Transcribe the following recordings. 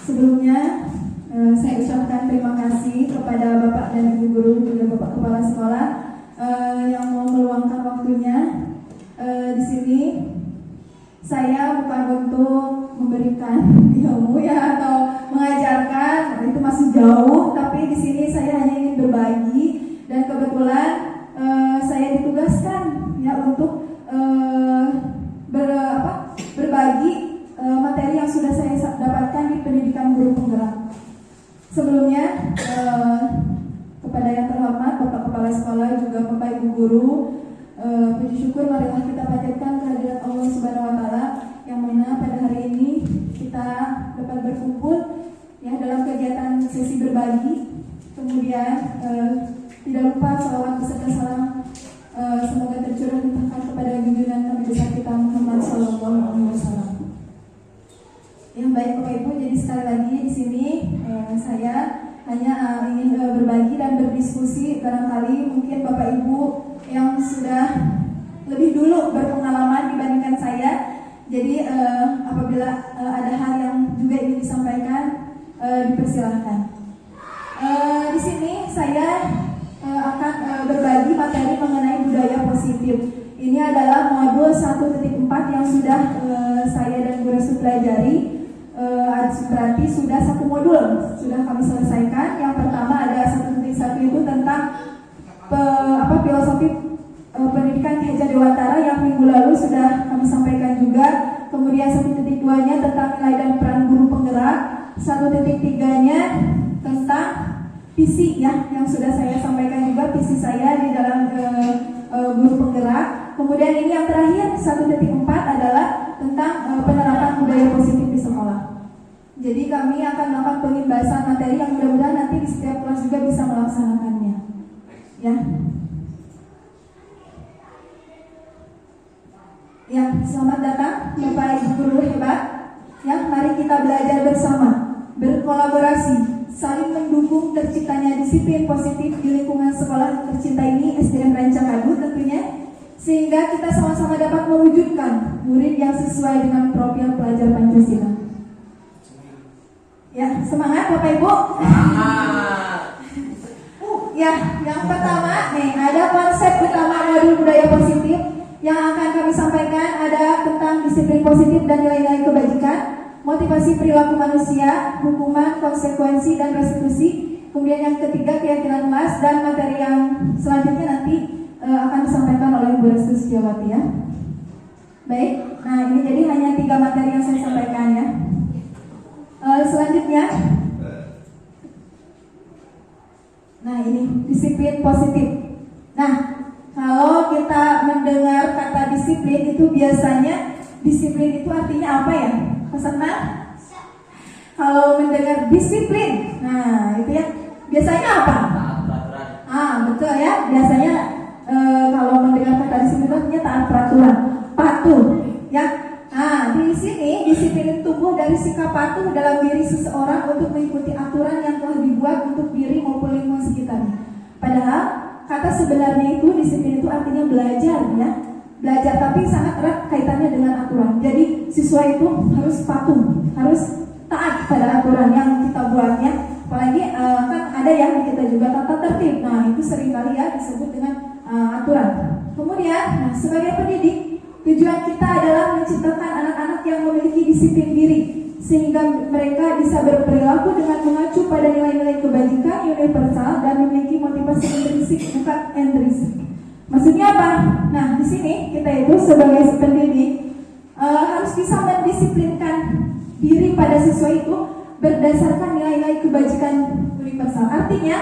Sebelumnya, saya ucapkan terima kasih kepada Bapak dan Ibu Guru juga Bapak Kepala Sekolah yang mau meluangkan waktunya. Di sini saya bukan untuk memberikan ilmu ya atau mengajarkan, itu masih jauh. Tapi di sini saya hanya ingin berbagi dan kebetulan saya ditugaskan ya untuk berbagi materi yang sudah saya dapatkan di pendidikan guru penggerak. Sebelumnya kepada yang terhormat Bapak Kepala Sekolah juga Bapak Ibu Guru, puji syukur marilah kita panjatkan kehadirat Allah Subhanahu Wa Taala yang mana pada hari ini kita dapat berkumpul ya dalam kegiatan sesi berbagi. Kemudian tidak lupa salawat beserta salam semoga tercurah limpahkan kepada junjungan Nabi besar kita Muhammad SAW. Yang baik Bapak Ibu, jadi sekali lagi di sini saya hanya ingin berbagi dan berdiskusi. Barangkali mungkin Bapak Ibu yang sudah lebih dulu berpengalaman dibandingkan saya. Jadi apabila ada hal yang juga ingin disampaikan, dipersilahkan. Di sini saya akan berbagi materi mengenai budaya positif. Ini adalah modul 1.4 yang sudah saya dan Bu Restu pelajari. Berarti sudah satu modul sudah kami selesaikan. Yang pertama ada 1.1 itu tentang filosofi pendidikan Ki Hajar Dewantara yang minggu lalu sudah kami sampaikan juga. Kemudian 1.2-nya tentang nilai dan peran guru penggerak. 1.3-nya tentang visi ya yang sudah saya sampaikan juga, visi saya di dalam guru penggerak. Kemudian ini yang terakhir 1.4 adalah tentang penerapan budaya positif di sekolah. Jadi kami akan melakukan pembahasan materi yang mudah-mudahan nanti di setiap kelas juga bisa melaksanakannya. Ya. Ya, selamat datang Bapak Ibu Guru hebat. Ya, mari kita belajar bersama, berkolaborasi, saling mendukung terciptanya disiplin positif di lingkungan sekolah tercinta ini SDN Rancakadu tentunya, sehingga kita sama-sama dapat mewujudkan murid yang sesuai dengan profil pelajar Pancasila. Ya, semangat Bapak Ibu. Ya, yang pertama nih ada konsep utama modul budaya positif yang akan kami sampaikan, ada tentang disiplin positif dan nilai-nilai kebajikan, motivasi perilaku manusia, hukuman, konsekuensi dan restitusi. Kemudian yang ketiga keyakinan kelas, dan materi yang selanjutnya nanti akan disampaikan oleh Bu Restu Setiawati ya. Baik, nah ini jadi hanya 3 materi yang saya sampaikan ya. Selanjutnya, nah ini disiplin positif. Nah, kalau kita mendengar kata disiplin itu biasanya disiplin itu artinya apa ya? Peserta? Kalau mendengar disiplin, nah itu ya biasanya apa? Betul ya. Biasanya kalau mendengar kata disiplin itu artinya taat peraturan, patuh, ya. Nah, di sini disiplin tumbuh dari sikap patuh dalam diri seseorang untuk mengikuti aturan yang telah dibuat untuk diri maupun lingkungan sekitarnya. Padahal kata sebenarnya itu disiplin itu artinya belajar ya. Belajar tapi sangat erat kaitannya dengan aturan. Jadi siswa itu harus patuh, harus taat pada aturan yang kita buatnya. Apalagi kan ada yang kita juga tata tertib. Nah, itu seringkali ya disebut dengan aturan. Kemudian, nah, sebagai pendidik, tujuan kita adalah menciptakan anak-anak yang memiliki disiplin diri, sehingga mereka bisa berperilaku dengan mengacu pada nilai-nilai kebajikan universal dan memiliki motivasi intrinsik bukan intrinsik. Maksudnya apa? Nah, di sini kita itu sebagai pendidik harus bisa mendisiplinkan diri pada siswa itu berdasarkan nilai-nilai kebajikan universal. Artinya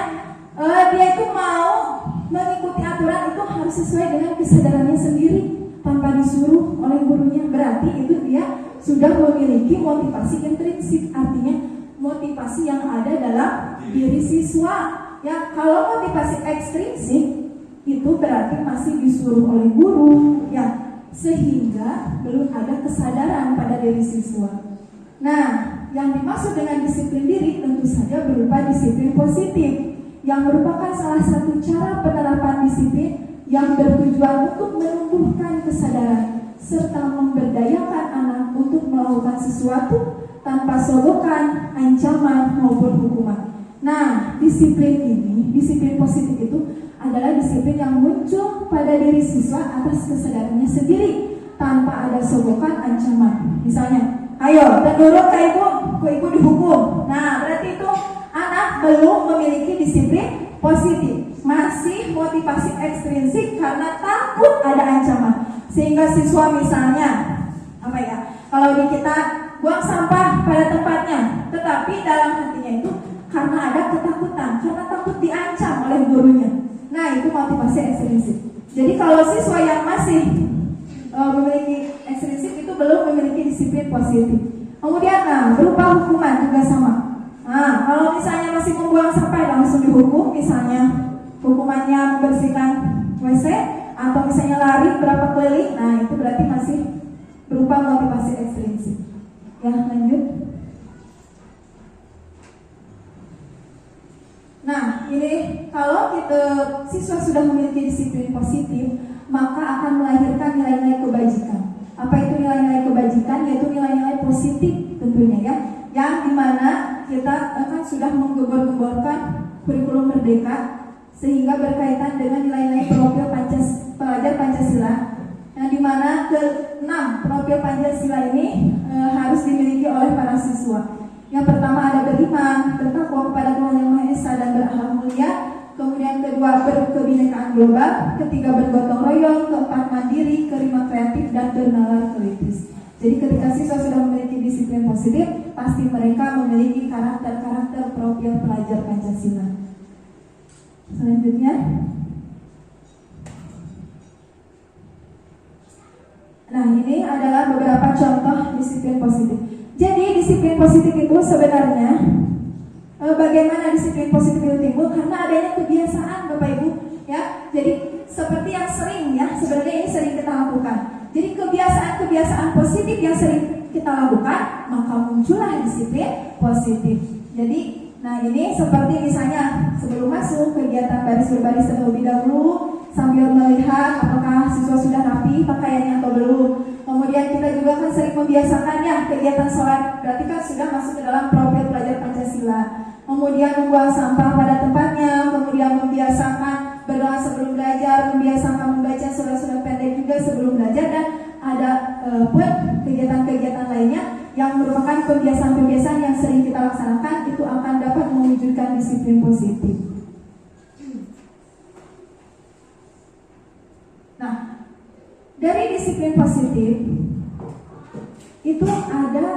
dia itu mau mengikuti aturan itu harus sesuai dengan kesadarannya sendiri tanpa disuruh oleh gurunya. Berarti itu dia sudah memiliki motivasi intrinsik, artinya motivasi yang ada dalam diri siswa. Ya, kalau motivasi ekstrinsik itu berarti masih disuruh oleh guru, ya, sehingga belum ada kesadaran pada diri siswa. Nah, yang dimaksud dengan disiplin diri tentu saja berupa disiplin positif, yang merupakan salah satu cara penerapan disiplin yang bertujuan untuk menumbuhkan kesadaran serta memberdayakan anak untuk melakukan sesuatu tanpa sogokan, ancaman maupun hukuman. Nah, disiplin ini, disiplin positif itu adalah disiplin yang muncul pada diri siswa atas kesadarannya sendiri tanpa ada sogokan, ancaman. Misalnya, ayo, menurut ibu dihukum. Nah, berarti itu anak belum memiliki disiplin positif, masih motivasi ekstrinsik karena takut ada ancaman. Sehingga siswa misalnya, kalau di kita buang sampah pada tempatnya, tetapi dalam hatinya itu karena ada ketakutan, karena takut diancam oleh gurunya. Nah, itu motivasi ekstrinsik. Jadi kalau siswa yang masih memiliki ekstrinsik itu belum memiliki disiplin positif. Kemudian berupa hukuman juga sama. Nah, kalau misalnya masih membuang sampah langsung dihukum, misalnya hukumannya membersihkan WC atau misalnya lari berapa keliling, nah itu berarti masih berupa motivasi ekstrinsik. Ya, lanjut. Nah, ini kalau kita siswa sudah memiliki disiplin positif, maka akan melahirkan nilai-nilai kebajikan. Apa itu nilai-nilai kebajikan? Yaitu nilai-nilai positif tentunya, ya. Yang dimana kita akan sudah menggembor-gemborkan kurikulum merdeka sehingga berkaitan dengan nilai-nilai profil pelajar Pancasila. Yang dimana ke-6 profil Pancasila ini harus dimiliki oleh para siswa. Yang pertama ada beriman, bertakwa kepada Tuhan Yang Maha Esa dan berakhlak mulia. Kemudian kedua berkebinekaan global, ketiga bergotong royong, keempat mandiri, kelima kreatif dan bernalar kritis. Jadi ketika siswa sudah memiliki disiplin positif, pasti mereka memiliki karakter-karakter profil pelajar Pancasila. Selanjutnya, nah ini adalah beberapa contoh disiplin positif. Jadi disiplin positif itu sebenarnya bagaimana disiplin positif itu timbul? Karena adanya kebiasaan, Bapak Ibu, ya. Jadi seperti yang sering, ya, sebenarnya ini sering kita lakukan. Jadi kebiasaan-kebiasaan positif yang sering kita lakukan, maka muncullah disiplin positif. Jadi, nah ini seperti misalnya sebelum masuk kegiatan baris berbaris terlebih dahulu sambil melihat apakah siswa sudah rapi pakaiannya atau belum. Kemudian kita juga kan sering membiasakannya kegiatan sholat, berarti kan sudah masuk ke dalam profil pelajar Pancasila. Kemudian membuang sampah pada tempatnya, kemudian membiasakan berdoa sebelum belajar, membiasakan membaca surat-surat pendek juga sebelum belajar, dan ada pun kegiatan-kegiatan lainnya yang merupakan kebiasaan-kebiasaan yang sering kita laksanakan, itu akan dapat mewujudkan disiplin positif. Nah, dari disiplin positif itu ada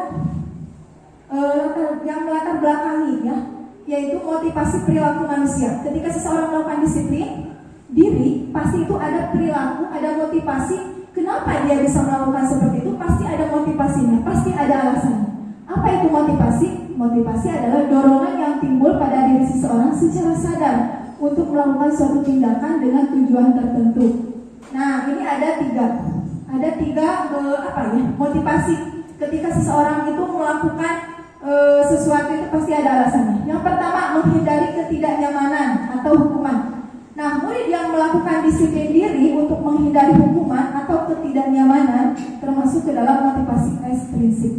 yang melatar belakangi, ya, yaitu motivasi perilaku manusia. Ketika seseorang melakukan disiplin diri, pasti itu ada perilaku, ada motivasi. Kenapa dia bisa melakukan seperti itu? Pasti ada motivasinya, pasti ada alasannya. Apa itu motivasi? Motivasi adalah dorongan yang timbul pada diri seseorang secara sadar untuk melakukan suatu tindakan dengan tujuan tertentu. Nah, ini ada tiga motivasi. Ketika seseorang itu melakukan sesuatu itu pasti ada alasannya. Yang pertama, menghindari ketidaknyamanan atau hukuman. Nah, murid yang melakukan disiplin diri untuk menghindari hukuman atau ketidaknyamanan termasuk ke dalam motivasi ekstrinsik.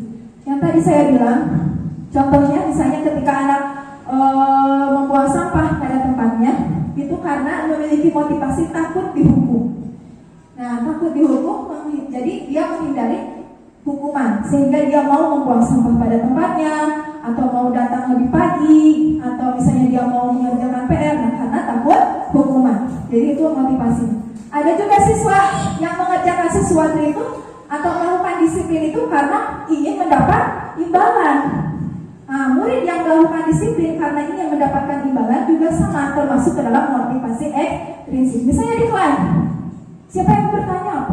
Yang tadi saya bilang, contohnya misalnya ketika anak membuang sampah pada tempatnya, itu karena memiliki motivasi takut dihukum. Nah, takut dihukum, jadi dia menghindari hukuman, sehingga dia mau membuang sampah pada tempatnya, atau mau datang lebih pagi, atau misalnya dia mau mengerjakan PR, karena takut hukuman. Jadi itu motivasinya. Ada juga siswa yang mengerjakan sesuatu itu atau melakukan disiplin itu karena ingin mendapat imbalan. Nah, murid yang melakukan disiplin karena ingin mendapatkan imbalan juga sama, termasuk ke dalam motivasi ekstrinsik. Misalnya di kelas, siapa yang bertanya,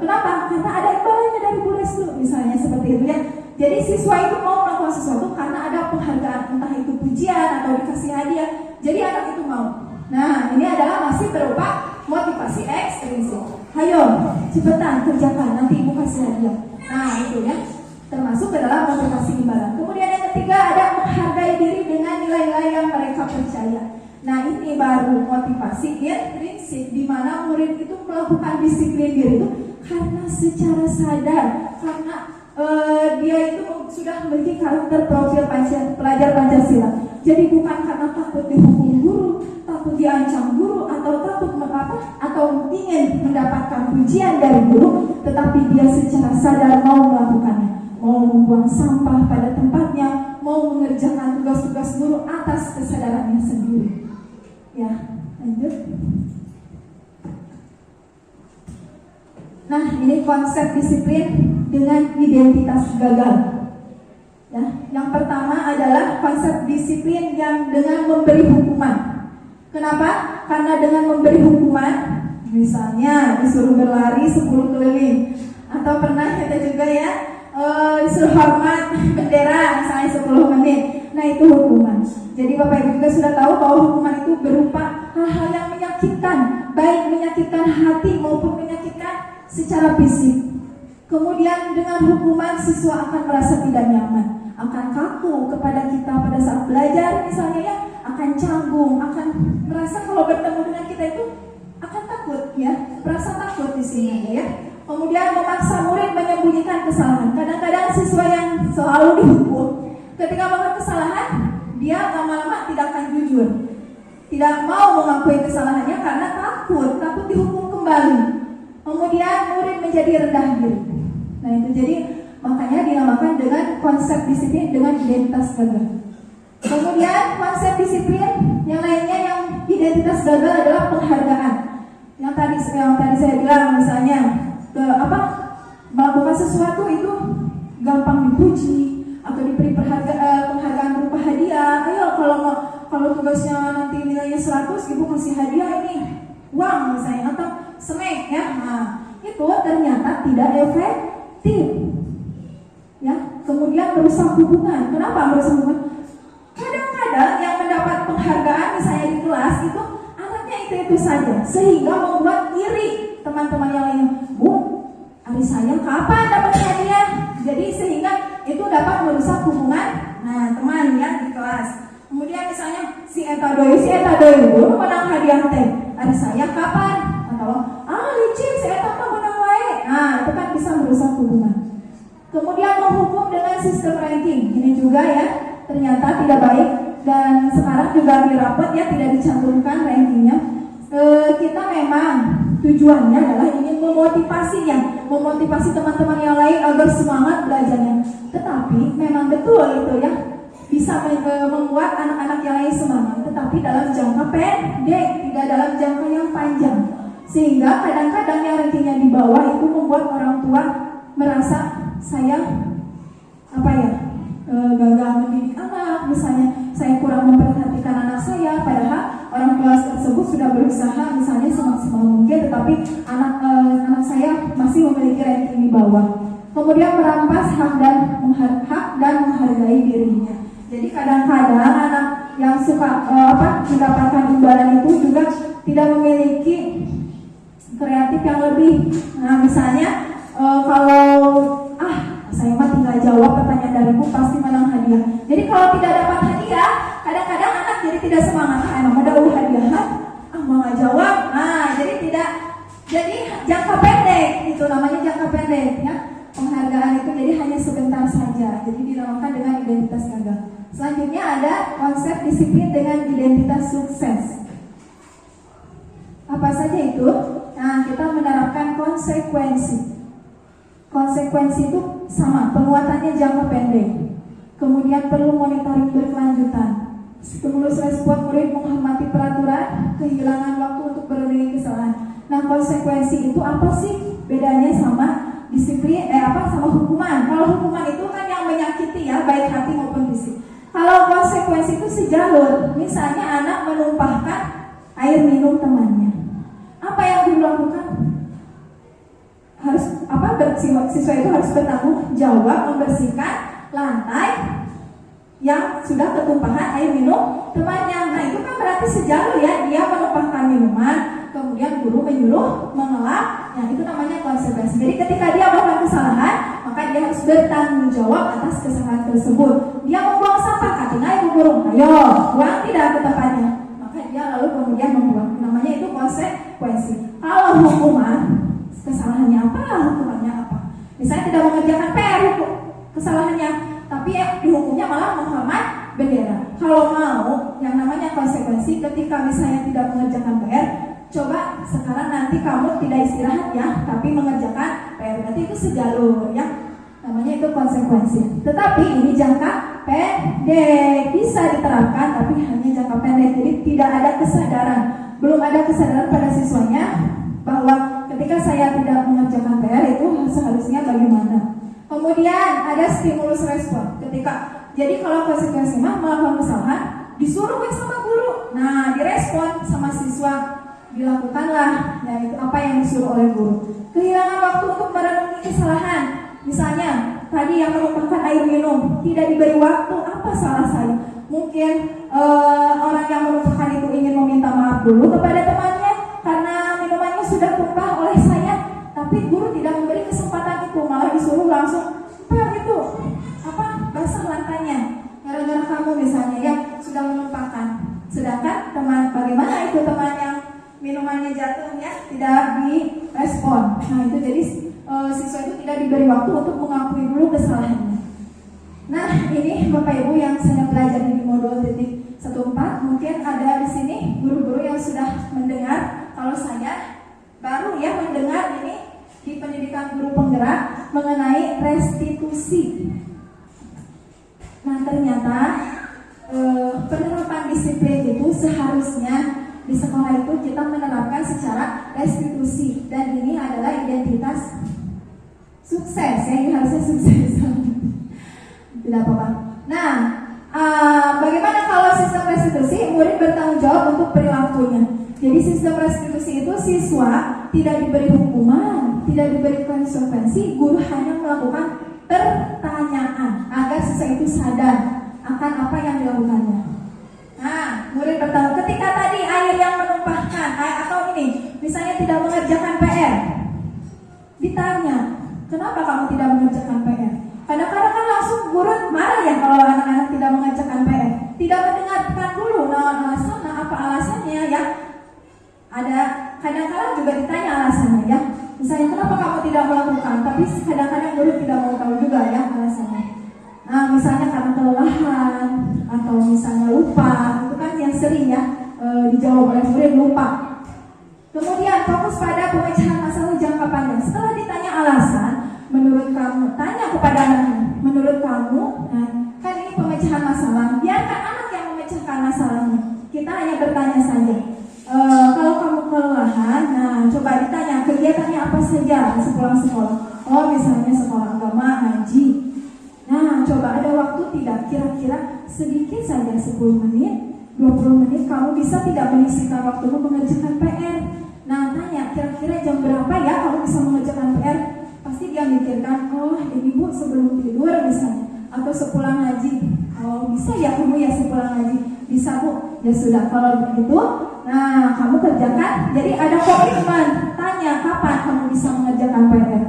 kenapa? Karena ada imbalannya dari Bu Restu, misalnya seperti itu ya. Jadi siswa itu mau melakukan sesuatu karena ada penghargaan, entah itu pujian atau dikasih hadiah. Jadi anak itu mau. Nah, ini adalah masih berupa motivasi ekstrinsik. Ayo, cepetan kerjakan, nanti ibu kasih hadiah. Nah, itu ya, termasuk ke dalam motivasi imbalan. Kemudian yang ketiga ada menghargai diri dengan nilai-nilai yang mereka percaya. Nah, ini baru motivasi intrinsik, di mana murid itu melakukan disiplin diri itu karena secara sadar, karena dia itu sudah memiliki karakter profil pelajar Pancasila. Jadi bukan karena takut dihukum guru, takut diancam guru, atau takut atau ingin mendapatkan pujian dari guru, tetapi dia secara sadar mau melakukannya, mau membuang sampah pada tempatnya, mau mengerjakan tugas-tugas guru atas kesadarannya sendiri. Ya, lanjut. Nah, ini konsep disiplin dengan identitas gagal. Ya, yang pertama adalah konsep disiplin yang dengan memberi hukuman. Kenapa? Karena dengan memberi hukuman, misalnya disuruh berlari 10 keliling, atau pernah kita juga ya disuruh hormat bendera misalnya 10 menit. Nah, itu hukuman. Jadi Bapak Ibu juga sudah tahu bahwa hukuman itu berupa hal-hal yang menyakitkan, baik menyakitkan hati maupun menyakitkan secara fisik. Kemudian dengan hukuman siswa akan merasa tidak nyaman, akan kaku kepada kita pada saat belajar misalnya ya, akan canggung, akan merasa kalau bertemu dengan kita itu akan takut ya, merasa takut di sini ya. Kemudian memaksa murid menyembunyikan kesalahan. Kadang-kadang siswa yang selalu dihukum, ketika melakukan kesalahan, dia lama-lama tidak akan jujur, tidak mau mengakui kesalahannya karena takut dihukum kembali. Kemudian murid menjadi rendah diri. Nah, itu jadi makanya dinamakan dengan konsep disiplin dengan identitas gagal. Kemudian konsep disiplin yang lainnya yang identitas gagal adalah penghargaan. Yang tadi saya bilang misalnya melakukan sesuatu itu gampang dipuji atau diberi penghargaan berupa hadiah. Ayo kalau tugasnya nanti nilainya 100, ibu kasih hadiah ini uang misalnya atau snack ya. Nah, itu ternyata tidak efektif. Ya, kemudian merusak hubungan. Kenapa merusak hubungan? Kadang-kadang yang mendapat penghargaan misalnya di kelas itu anaknya itu saja, sehingga membuat iri teman-teman yang lainnya. Bu, hari saya kapan dapat hadiah? Jadi sehingga itu dapat merusak hubungan teman ya di kelas. Kemudian misalnya si Eta Doi belum menang hadiah teh. Hari saya kapan? Atau licin si Eta mah menang wae. Nah, itu kan bisa merusak hubungan. Kemudian menghukum dengan sistem ranking. Ini juga ya ternyata tidak baik, dan sekarang juga di rapot ya tidak dicantumkan rankingnya. Kita memang tujuannya adalah ingin memotivasi teman-teman yang lain agar semangat belajarnya. Tetapi memang betul itu ya bisa membuat anak-anak yang lain semangat, tetapi dalam jangka pendek, tidak dalam jangka yang panjang. Sehingga kadang-kadang yang rankingnya di bawah itu membuat orang tua merasa saya gagal mendidik anak, misalnya saya kurang memperhatikan anak saya, padahal orang tua tersebut sudah berusaha misalnya semaksimal mungkin, tetapi anak saya masih memiliki ranking di bawah. Kemudian merampas hak dan menghargai dirinya. Jadi kadang-kadang anak yang suka mendapatkan imbalan itu juga tidak memiliki kreatif yang lebih. Nah, misalnya kalau saya mah tinggal jawab pertanyaan dariku pasti menang hadiah. Jadi kalau tidak dapat hadiah, kadang-kadang anak jadi tidak semangat. Emang ada hadiah? Mau nggak jawab? Jadi jangka pendek, itu namanya jangka pendek ya. Penghargaan itu jadi hanya sebentar saja. Jadi dinamakan dengan identitas gagal. Selanjutnya ada konsep disiplin dengan identitas sukses. Apa saja itu? Nah, kita menerapkan konsekuensi. Konsekuensi itu sama, penguatannya jangka pendek. Kemudian perlu monitoring berkelanjutan. Stimulus respon murid menghormati peraturan, kehilangan waktu untuk berulangi kesalahan. Nah, konsekuensi itu apa sih bedanya sama disiplin sama hukuman. Kalau hukuman itu kan yang menyakiti ya, baik hati maupun fisik. Kalau konsekuensi itu sejalur. Misalnya anak menumpahkan air minum temannya. Apa yang dilakukan? Harus siswa itu harus bertanggung jawab membersihkan lantai yang sudah ketumpahan air minum temannya. Nah, itu kan berarti sejalur ya, dia menumpahkan minuman, kemudian guru menyuruh mengelak, yang itu namanya konsekuensi. Jadi ketika dia melakukan kesalahan, maka dia harus bertanggung jawab atas kesalahan tersebut. Dia membuang sampah, katanya ibu guru, ayo buang tidak ke tempatnya, maka dia lalu kemudian membuang. Namanya itu konsekuensi. Kalau hukuman, kesalahannya apa? Hukumannya apa? Misalnya tidak mengerjakan PR, kesalahannya, tapi dihukumnya malah menghormat bendera. Kalau mau yang namanya konsekuensi, ketika misalnya tidak mengerjakan PR, coba sekarang nanti kamu tidak istirahat ya, tapi mengerjakan PR. Berarti itu sejalur ya, namanya itu konsekuensi. Tetapi ini jangka pendek, bisa diterapkan tapi hanya jangka pendek. Jadi tidak ada kesadaran, belum ada kesadaran pada siswanya bahwa ketika saya tidak mengerjakan PR itu seharusnya bagaimana. Kemudian ada stimulus respon. Jadi kalau konsekuensi melakukan kesalahan, disuruh sama guru. Nah, direspon sama siswa, dilakukanlah ya itu apa yang disuruh oleh guru. Kehilangan waktu untuk merenungi kesalahan. Misalnya tadi yang menumpahkan air minum, tidak diberi waktu, apa salah saya? Mungkin orang yang menumpahkan itu ingin meminta maaf dulu kepada temannya karena minumannya sudah tumpah oleh saya, tapi guru tidak memberi kesempatan itu, malah disuruh langsung itu basah lantainya gara-gara kamu misalnya yang sudah menumpahkan. Sedangkan teman, bagaimana itu teman yang minumannya jatuhnya tidak direspon. Nah itu jadi siswa itu tidak diberi waktu untuk mengakui dulu kesalahannya. Nah ini Bapak Ibu yang saya pelajari di modul titik 14, mungkin ada di sini guru-guru yang sudah mendengar. Kalau saya baru ya mendengar ini di pendidikan guru penggerak mengenai restitusi. Nah ternyata penerapan disiplin itu seharusnya di sekolah itu kita menerapkan secara restitusi, dan ini adalah identitas sukses ya, ini harusnya sukses. Tidak apa-apa. Nah bagaimana kalau sistem restitusi? Murid bertanggung jawab untuk perilakunya. Jadi sistem restitusi itu siswa tidak diberi hukuman, tidak diberi konsekuensi, guru hanya melakukan pertanyaan agar siswa itu sadar akan apa yang dilakukannya. Nah, murid bertanya, ketika tadi air yang menumpahkan atau ini misalnya tidak mengerjakan PR, ditanya, kenapa kamu tidak mengerjakan PR? Kadang-kadang kan langsung guru marah ya kalau anak-anak tidak mengerjakan PR, tidak mendengarkan dulu apa alasannya ya. Ada kadang-kadang juga ditanya alasannya ya. Misalnya kenapa kamu tidak melakukan, tapi kadang-kadang guru tidak mau tahu juga ya alasannya. Nah, misalnya karena kelelahan atau misalnya lupa, itu kan yang sering ya dijawab oleh murid, lupa. Kemudian fokus pada pemecahan masalah jangka panjang. Setelah ditanya alasan, menurut kamu, tanya kepada anaknya, menurut kamu, nah, kan ini pemecahan masalah, biarkan anak yang memecahkan masalahnya. Kita hanya bertanya saja. Kalau kamu kelelahan, nah coba ditanya kegiatannya apa saja sepulang sekolah. Oh misalnya sekolah agama, ngaji. Nah coba ada waktu tidak, kira-kira sedikit saja 10 menit, 20 menit kamu bisa tidak menyisihkan waktumu mengerjakan PR. Nah tanya kira-kira jam berapa ya kamu bisa mengerjakan PR. Pasti dia mikirkan, oh ini bu sebelum tidur misalnya, atau sepulang ngaji. Oh bisa ya kamu ya sepulang ngaji. Bisa bu, ya sudah kalau begitu. Nah, kamu kerjakan. Jadi ada komitmen. Tanya kapan kamu bisa mengerjakan PR.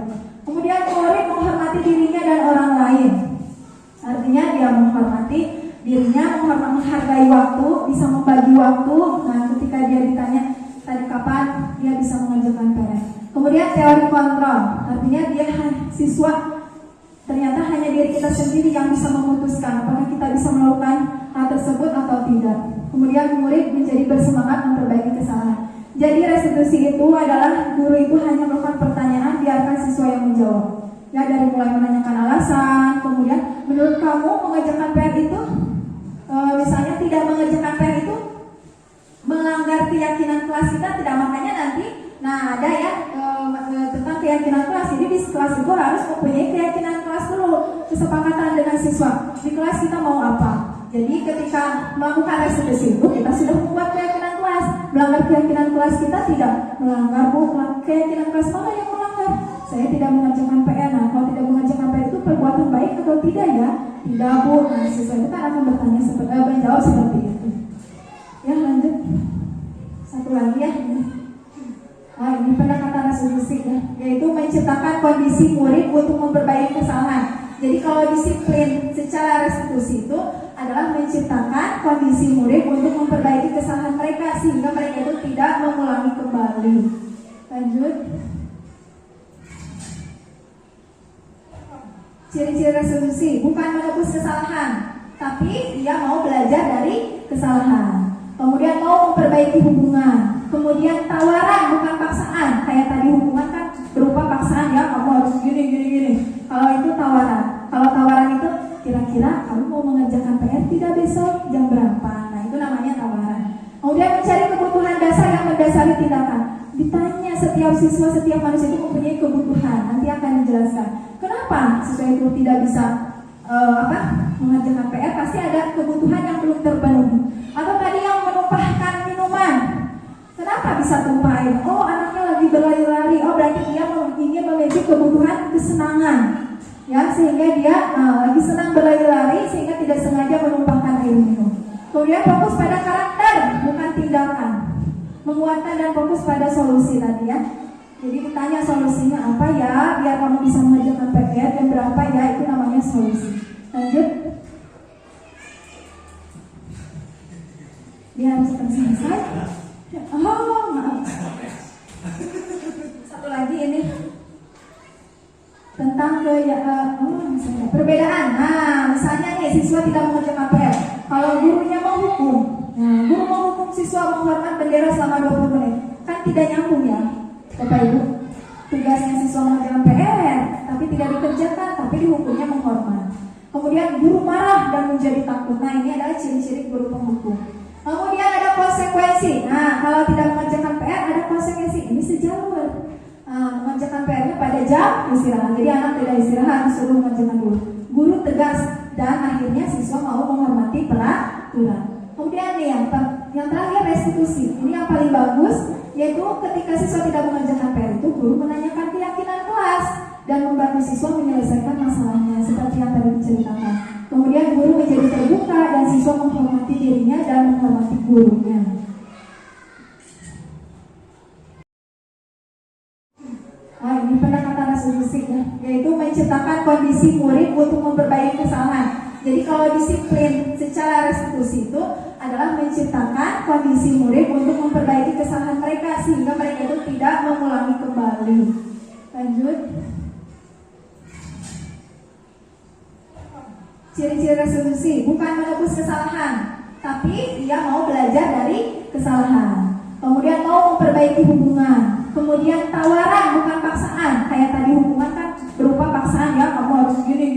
Kemudian murid menghormati dirinya dan orang lain. Artinya dia menghormati dirinya, menghargai waktu, bisa membagi waktu. Nah, ketika dia ditanya tadi kapan dia bisa mengerjakan PR. Kemudian teori kontrol. Artinya dia siswa ternyata hanya diri kita sendiri yang bisa memutuskan apakah kita bisa melakukan hal tersebut atau tidak. Kemudian murid menjadi bersemangat memperbaiki kesalahan. Jadi restitusi itu adalah guru itu hanya melakukan pertanyaan, biarkan siswa yang menjawab. Ya dari mulai menanyakan alasan, kemudian menurut kamu mengerjakan PR itu, misalnya tidak mengerjakan PR itu melanggar keyakinan kelas kita tidak, makanya nanti Nah, ada ya tentang keyakinan kelas. Jadi di kelas itu harus mempunyai keyakinan kelas dulu, kesepakatan dengan siswa. Di kelas kita mau apa? Jadi ketika melakukan restitusi itu kita sudah membuat keyakinan kelas. Melanggar keyakinan kelas kita tidak melanggar, keyakinan kelas mana yang melanggar? Saya tidak mengerjakan PR. Nah, kalau tidak mengerjakan PR itu perbuatan baik atau tidak ya? Tidak, Bu. Nah, siswa itu kan akan menjawab seperti itu. Ya, lanjut. Satu lagi ya. Nah, ini pendekatan restitusi ya, yaitu menciptakan kondisi murid untuk memperbaiki kesalahan. Jadi kalau disiplin secara restitusi itu adalah menciptakan kondisi murid untuk memperbaiki kesalahan mereka sehingga mereka itu tidak mengulangi kembali. Lanjut. Ciri-ciri restitusi bukan menebus kesalahan, tapi dia mau belajar dari kesalahan. Kemudian mau memperbaiki hubungan. Kemudian tawaran bukan paksaan. Kayak tadi hubungan kan berupa paksaan ya, kamu harus gini. Kalau itu tawaran. Kalau tawaran itu kira-kira kamu mau mengerjakan PR tidak besok jam berapa? Nah, itu namanya tawaran. Kemudian mencari kebutuhan dasar yang mendasari tindakan. Ditanya setiap siswa, setiap manusia itu mempunyai kebutuhan. Nanti akan dijelaskan. Kenapa siswa itu tidak bisa mengerjakan PR? Pasti ada kebutuhan yang belum terpenuhi. Atau tadi yang menumpahkan minuman. Kenapa bisa tumpah air? Oh, anaknya lagi berlari-lari. Oh, berarti dia ingin memenuhi kebutuhan kesenangan. Ya, sehingga dia lagi senang berlari-lari sehingga tidak sengaja menumpahkan air minum. Kemudian fokus pada karakter, bukan tindakan. Menguatkan dan fokus pada solusi tadi ya. Jadi ditanya solusinya apa ya, biar kamu bisa mengerjakan PR dan berapa ya, itu namanya solusi. Lanjut. Dia harus selesai. Oh, maaf. Satu lagi ini tentang perbedaan. Nah, misalnya nih siswa tidak mengerjakan PR. Kalau gurunya menghukum, guru menghukum siswa menghormat bendera selama 20 menit, kan tidak nyambung ya, Bapak Ibu. Tugasnya siswa mengerjakan PR, tapi tidak dikerjakan, tapi dihukumnya menghormat. Kemudian guru marah dan menjadi takut. Nah, ini adalah ciri-ciri guru penghukum. Kemudian ada konsekuensi. Nah, kalau tidak mengerjakan PR ada konsekuensi. Ini sejalur. Mengerjakan PR-nya pada jam istirahat. Jadi anak tidak istirahat, disuruh mengerjakan dulu. Guru tegas dan akhirnya siswa mau menghormati peraturan. Kemudian nih yang terakhir restitusi. Ini yang paling bagus, yaitu ketika siswa tidak mengerjakan PR itu guru menanyakan keyakinan kelas dan membantu siswa menyelesaikan masalahnya seperti yang tadi diceritakan. Kemudian guru menjadi terbuka dan siswa menghormati dirinya dan menghormati gurunya. Nah, ini pendekatan restitusi ya, yaitu menciptakan kondisi murid untuk memperbaiki kesalahan. Jadi kalau disiplin secara restitusi itu adalah menciptakan kondisi murid untuk memperbaiki kesalahan mereka sehingga mereka itu tidak mengulangi kembali. Lanjut. Ciri-ciri restitusi bukan menebus kesalahan, tapi dia mau belajar dari kesalahan. Kemudian mau memperbaiki hubungan. Kemudian tawaran bukan paksaan. Kayak tadi hubungan kan berupa paksaan ya, kamu harus gini.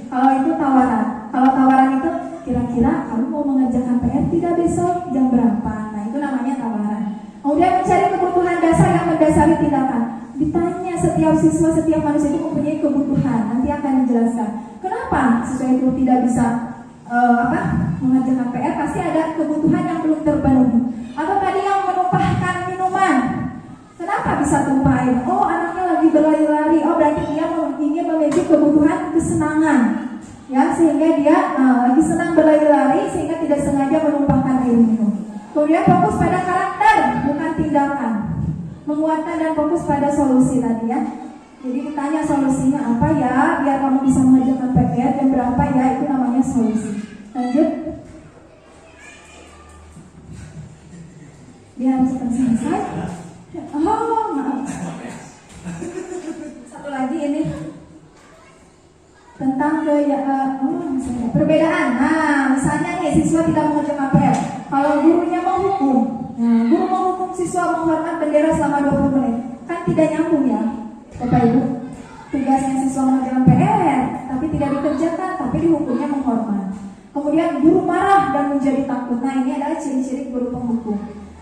Kalau itu tawaran. Kalau tawaran itu kira-kira kamu mau mengerjakan PR tidak besok jam berapa? Nah, itu namanya tawaran. Kemudian mencari kebutuhan dasar yang mendasari tindakan. Ditanya setiap siswa, setiap manusia itu mempunyai kebutuhan. Nanti akan dijelaskan. Kenapa siswa itu tidak bisa mengerjakan PR? Pasti ada kebutuhan yang belum terpenuhi. Atau tadi yang menumpahkan minuman. Kenapa bisa tumpah air? Oh, anaknya lagi berlari-lari. Oh, berarti dia ingin memenuhi kebutuhan kesenangan. Ya, sehingga dia lagi senang berlari-lari sehingga tidak sengaja menumpahkan air minum. Kemudian fokus pada karakter, bukan tindakan. Menguatkan dan fokus pada solusi tadi ya. Jadi ditanya solusinya apa ya, biar kamu bisa mengerjakan PR dan berapa ya, itu namanya solusi. Lanjut. Dia harus selesai. Oh, maaf. Satu lagi ini tentang perbedaan. Nah, misalnya nih siswa tidak mengerjakan PR. Kalau gurunya menghukum, guru menghukum siswa menghormat bendera selama 20 menit, kan tidak nyambung ya, Bapak Ibu. Tugasnya siswa mengerjakan PR, tapi tidak dikerjakan, tapi dihukumnya menghormat. Kemudian guru marah dan menjadi takut. Nah, ini adalah ciri-ciri guru penghukum.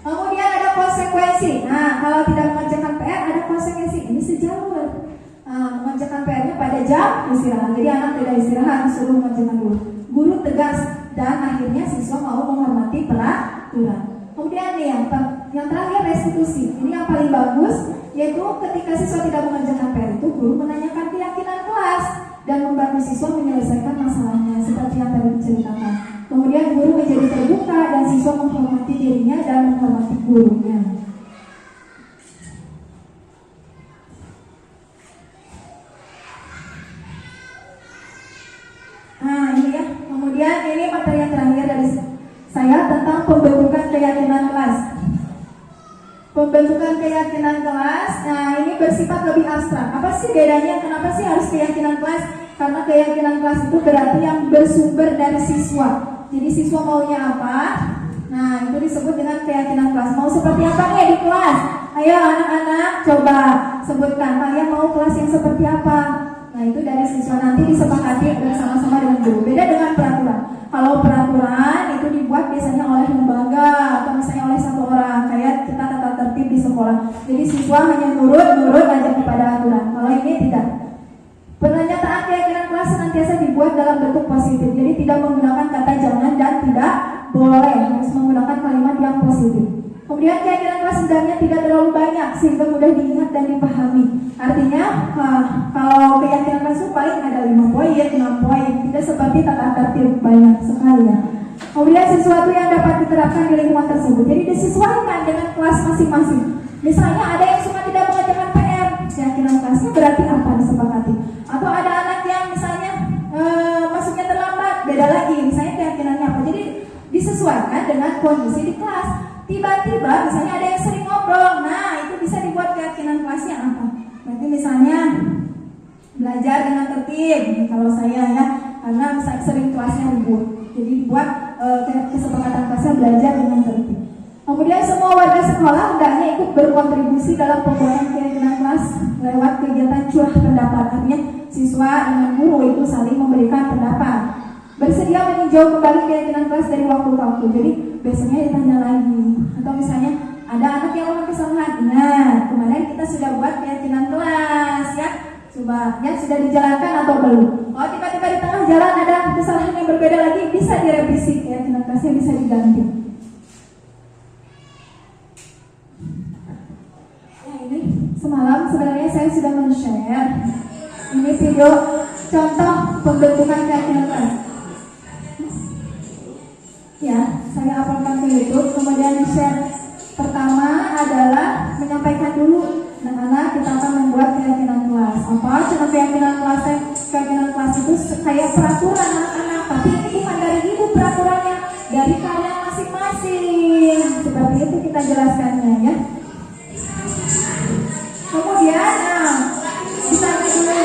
Kemudian ada konsekuensi. Nah, kalau tidak mengerjakan PR ada konsekuensi. Ini sejalur. Mengerjakan PR-nya pada jam istirahat. Jadi anak tidak istirahat, disuruh mengerjakan dulu. Guru tegas dan akhirnya siswa mau menghormati peraturan. Kemudian nih yang terakhir restitusi. Ini yang paling bagus, yaitu ketika siswa tidak mengerjakan PR itu, guru menanyakan keyakinan kelas dan membantu siswa menyelesaikan masalahnya seperti yang tadi diceritakan. Kemudian guru menjadi terbuka dan siswa menghormati dirinya dan menghormati gurunya. Nah ini ya, kemudian ini materi yang terakhir dari saya tentang pembentukan keyakinan kelas. Pembentukan keyakinan kelas, nah ini bersifat lebih abstrak. Apa sih bedanya? Kenapa sih harus keyakinan kelas? Karena keyakinan kelas itu berarti yang bersumber dari siswa. Jadi siswa maunya apa? Nah itu disebut dengan keyakinan kelas. Mau seperti apa nih di kelas? Ayo anak-anak coba sebutkan, kalian mau kelas yang seperti apa? Nah itu dari siswa, nanti disepakati bersama-sama dengan guru. Beda dengan peraturan. Kalau peraturan itu dibuat biasanya oleh lembaga atau misalnya oleh satu orang, kayak kita tata tertib di sekolah. Jadi siswa hanya nurut aja kepada aturan. Kalau ini tidak. Pernyataan keyakinan kelas senantiasa dibuat dalam bentuk positif. Jadi tidak menggunakan kata jangan dan tidak boleh, harus menggunakan kalimat yang positif. Kemudian keyakinan kelas sebenarnya tidak terlalu banyak sehingga mudah diingat dan dipahami. Artinya kalau keyakinan kelas itu paling ada 5 poin, 6 poin, tidak seperti tata tertib banyak sekali ya. Kemudian sesuatu yang dapat diterapkan di lingkungan tersebut. Jadi disesuaikan dengan kelas masing-masing. Misalnya ada yang suka tidak mengerjakan PR, keyakinan kelasnya berarti apa disepakati. Atau ada anak yang misalnya masuknya terlambat, beda lagi, misalnya keyakinannya apa. Jadi disesuaikan dengan kondisi di kelas. Tiba-tiba misalnya ada yang sering ngobrol, nah itu bisa dibuat keyakinan kelasnya apa. Berarti misalnya belajar dengan tertib, kalau saya ya, karena misalnya sering kelasnya ribut, jadi dibuat kesepakatan kelasnya belajar dengan tertib. Kemudian semua warga sekolah hendaknya ikut berkontribusi dalam pembuatan keyakinan kelas lewat kegiatan curah pendapat. Artinya siswa dengan guru itu saling memberikan pendapat. Bersedia meninjau kembali keyakinan kelas dari waktu ke waktu. Jadi biasanya ditanya lagi. Atau misalnya ada anak yang melakukan kesalahan. Nah, kemarin kita sudah buat keyakinan kelas ya. Coba ya sudah dijalankan atau belum? Oh tiba-tiba di tengah jalan ada kesalahan yang berbeda lagi, bisa direvisi keyakinan kelasnya, bisa diganti. Nah ini semalam sebenarnya saya sudah men-share ini video contoh pembentukan keyakinan kelas. Ya, saya uploadkan ke YouTube. Kemudian share pertama adalah menyampaikan dulu anak-anak kita akan membuat keyakinan kelas. Apa? Cuma keyakinan kelas itu kayak peraturan anak-anak, tapi ini bukan dari ibu peraturannya, dari kalian masing-masing. Seperti itu kita jelaskannya ya. Kemudian, ditanya dulu.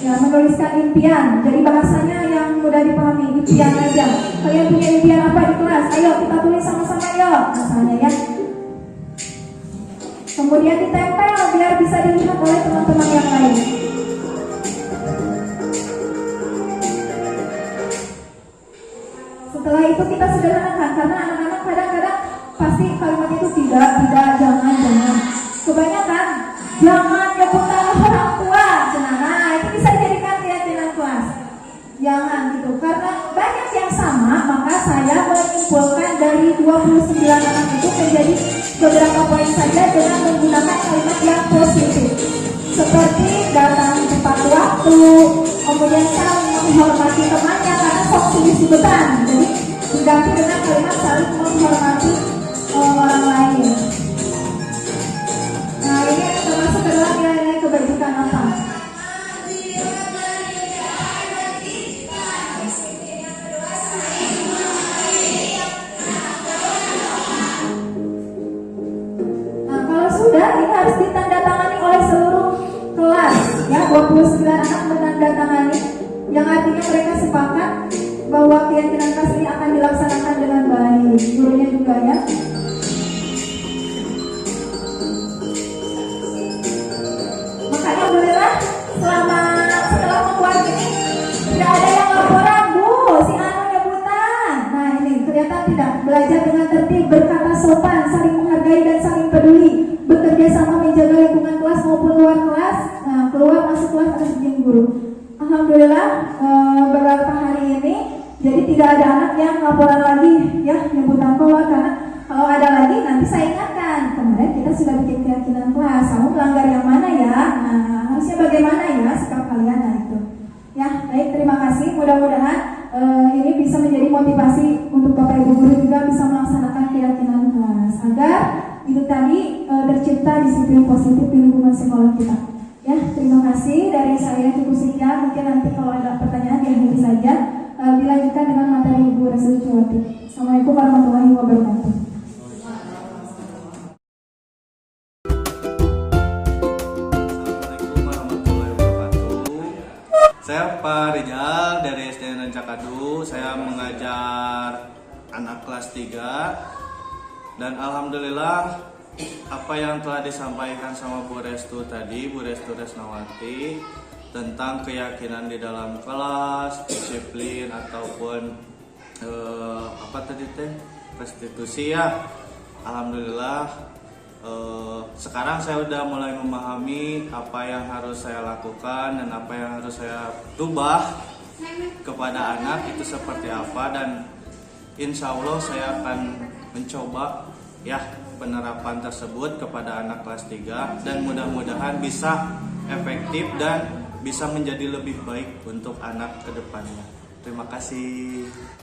Ya, menuliskan impian. Jadi bahasanya yang mudah dipahami, impian aja. Kalian punya impian apa di kelas? Ayo kita tulis sama-sama yuk, misalnya ya. Kemudian ditempel biar bisa dilihat oleh teman-teman yang lain. Setelah itu kita sederhanakan, karena anak-anak kadang-kadang pasti kalimat itu tidak, jangan. Kebanyakan jangan nyebut nama orang tua. Nah itu bisa dijadikan keyakinan kelas. Jangan gitu, karena banyak yang sama. Maka saya menyimpulkan dari 29 anak itu menjadi beberapa poin saja dengan menggunakan kalimat yang positif, seperti datang tepat waktu, kemudian saling menghormati temannya karena sok sebutan. Jadi diganti dengan kalimat saling menghormati orang lain. Nah ini termasuk adalah nilai-nilai kebajikan apa? Nah kalau sudah, ini harus ditandatangani oleh seluruh kelas ya, 29 anak menandatangani, yang artinya mereka sepakat bahwa keyakinan kelas ini akan dilaksanakan dengan baik. Gurunya juga ya. guru. Alhamdulillah beberapa hari ini jadi tidak ada anak yang laporan lagi ya nyebutan pola, karena kalau ada lagi nanti saya ingatkan, kemarin kita sudah bikin keyakinan kelas, kamu melanggar yang mana ya? Nah, harusnya bagaimana ya sikap kalian? Nah itu. Ya, baik, terima kasih. Mudah-mudahan ini bisa menjadi motivasi untuk Bapak Ibu guru juga bisa melaksanakan keyakinan kelas agar itu tadi tercipta disiplin positif di lingkungan sekolah kita. Ya, terima kasih. Dari saya cukup sekian. Mungkin nanti kalau ada pertanyaan diakhiri saja. Dilanjutkan dengan materi Ibu Resuluciwati. Assalamualaikum warahmatullahi wabarakatuh. Saya Pak Rijal dari SD Rancakadu. Saya mengajar anak kelas 3. Dan alhamdulillah apa yang telah disampaikan sama Bu Restu tadi, Bu Restu Resnawati, tentang keyakinan di dalam kelas, disiplin ataupun apa tadi teh, restitusi ya. Alhamdulillah sekarang saya udah mulai memahami apa yang harus saya lakukan dan apa yang harus saya rubah kepada anak itu seperti apa, dan insya Allah saya akan mencoba ya penerapan tersebut kepada anak kelas 3 dan mudah-mudahan bisa efektif dan bisa menjadi lebih baik untuk anak ke depannya. Terima kasih.